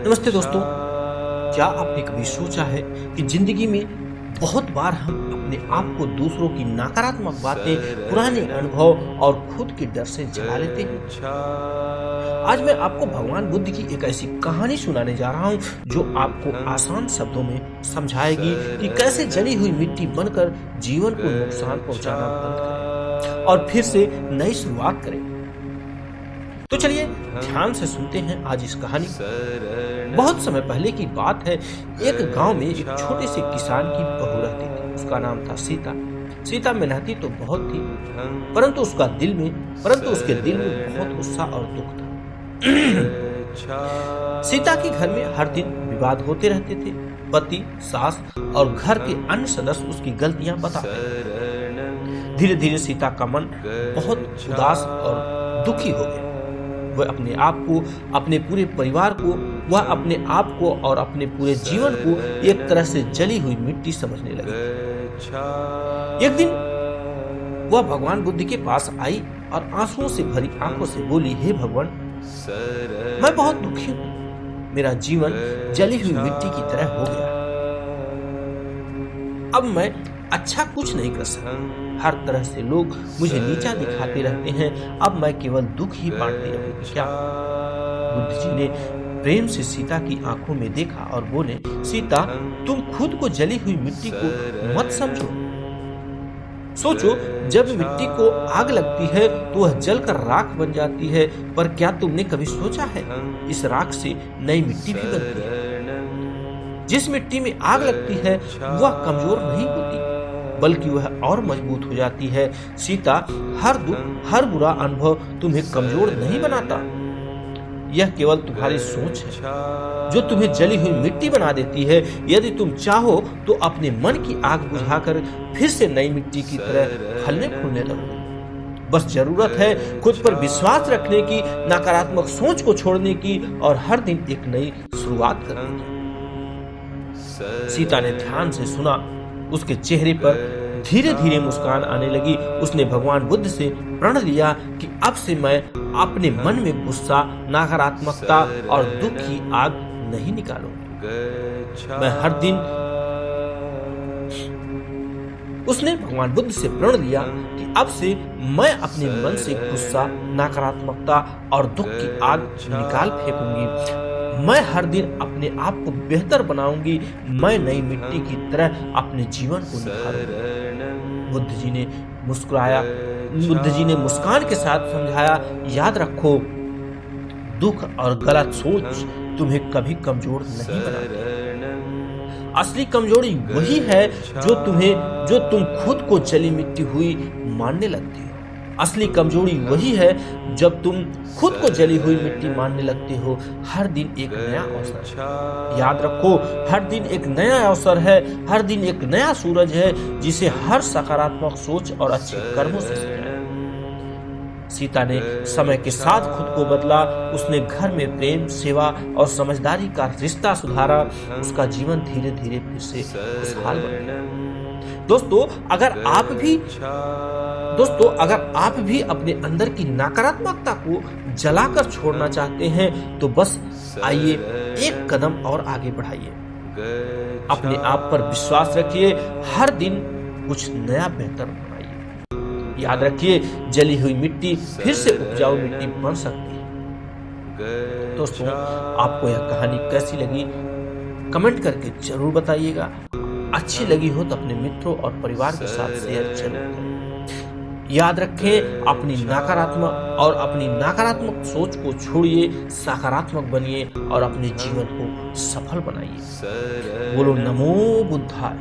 नमस्ते दोस्तों, क्या आपने कभी सोचा है कि जिंदगी में बहुत बार हम अपने आप को दूसरों की नकारात्मक बातें, पुराने अनुभव और खुद के डर से जला लेते हैं। आज मैं आपको भगवान बुद्ध की एक ऐसी कहानी सुनाने जा रहा हूँ जो आपको आसान शब्दों में समझाएगी कि कैसे जली हुई मिट्टी बनकर जीवन को नुकसान पहुंचाना बंद करें और फिर से नई शुरुआत करें। तो चलिए ध्यान से सुनते हैं आज इस कहानी को। बहुत समय पहले की बात है। एक गांव में एक छोटे से किसान की बहू रहती थी। उसका नाम था सीता। सीता मेहनती तो बहुत थी, परंतु उसके दिल में बहुत गुस्सा और दुख था। सीता के घर में हर दिन विवाद होते रहते थे। पति, सास और घर के अन्य सदस्य उसकी गलतियां बताते। धीरे धीरे सीता का मन बहुत उदास और दुखी हो गया। वह अपने आप को, अपने पूरे परिवार को, वह अपने आप को और अपने पूरे जीवन को एक तरह से जली हुई मिट्टी समझने लगी। एक दिन वह भगवान बुद्ध के पास आई और आंसुओं से भरी आंखों से बोली, हे भगवान, मैं बहुत दुखी हूँ। मेरा जीवन जली हुई मिट्टी की तरह हो गया। अब मैं अच्छा कुछ नहीं कर सकता। हर तरह से लोग मुझे नीचा दिखाते रहते हैं। अब मैं केवल दुख ही बांटती रहूं क्या? बुद्ध जी ने प्रेम से सीता की आंखों में देखा और बोले, सीता, तुम खुद को जली हुई मिट्टी को मत समझो। सोचो, जब मिट्टी को आग लगती है तो वह जलकर राख बन जाती है, पर क्या तुमने कभी सोचा है इस राख से नई मिट्टी भी बनती है। जिस मिट्टी में आग लगती है वह कमजोर नहीं होती, बल्कि वह और मजबूत हो जाती है। सीता, हर दुख, हर बुरा अनुभव तुम्हें कमजोर नहीं बनाता। यह केवल तुम्हारी सोच है जो तुम्हें जली हुई मिट्टी बना देती है। यदि तुम चाहो तो अपने मन की आग बुझाकर फिर से नई मिट्टी की तरह फलने फूलने लगोगे। बस जरूरत है खुद पर विश्वास रखने की, नकारात्मक सोच को छोड़ने की और हर दिन एक नई शुरुआत करने की। सीता ने ध्यान से सुना। उसके चेहरे पर धीरे धीरे मुस्कान आने लगी। उसने भगवान बुद्ध से प्रण लिया कि अब से मैं अपने मन में गुस्सा, नकारात्मकता और दुख की आग नहीं निकालूंगी। मैं हर दिन उसने भगवान बुद्ध से प्रण लिया कि अब से मैं अपने मन से गुस्सा, नकारात्मकता और दुख की आग निकाल फेंकूंगी। मैं हर दिन अपने आप को बेहतर बनाऊंगी। मैं नई मिट्टी की तरह अपने जीवन को निखारूंगी। बुद्ध जी ने मुस्कुराया। बुद्ध जी ने मुस्कान के साथ समझाया, याद रखो, दुख और गलत सोच तुम्हें कभी कमजोर नहीं बनाती। असली कमजोरी वही है जो तुम खुद को जली मिट्टी हुई मानने लगते हो। असली कमजोरी वही है जब तुम खुद को जली हुई मिट्टी मानने लगते हो। हर दिन एक नया अवसर है। याद रखो, हर दिन एक नया अवसर है। हर दिन एक नया सूरज है जिसे हर सकारात्मक सोच और अच्छे कर्मों से सजाया। सीता ने समय के साथ खुद को बदला। उसने घर में प्रेम, सेवा और समझदारी का रिश्ता सुधारा। उसका जीवन धीरे धीरे फिर से खुशहाल बना। दोस्तों, अगर आप भी अपने अंदर की नकारात्मकता को जलाकर छोड़ना चाहते हैं तो बस आइए एक कदम और आगे बढ़ाइए। अपने आप पर विश्वास रखिए। हर दिन कुछ नया बेहतर बनाइए। याद रखिए, जली हुई मिट्टी फिर से उपजाऊ मिट्टी बन सकती है। दोस्तों, आपको यह कहानी कैसी लगी कमेंट करके जरूर बताइएगा। अच्छी लगी हो तो अपने मित्रों और परिवार के साथ शेयर जरूर करें। याद रखें, अपनी नकारात्मक सोच को छोड़िए, सकारात्मक बनिए और अपने जीवन को सफल बनाइए। बोलो नमो बुद्धाय।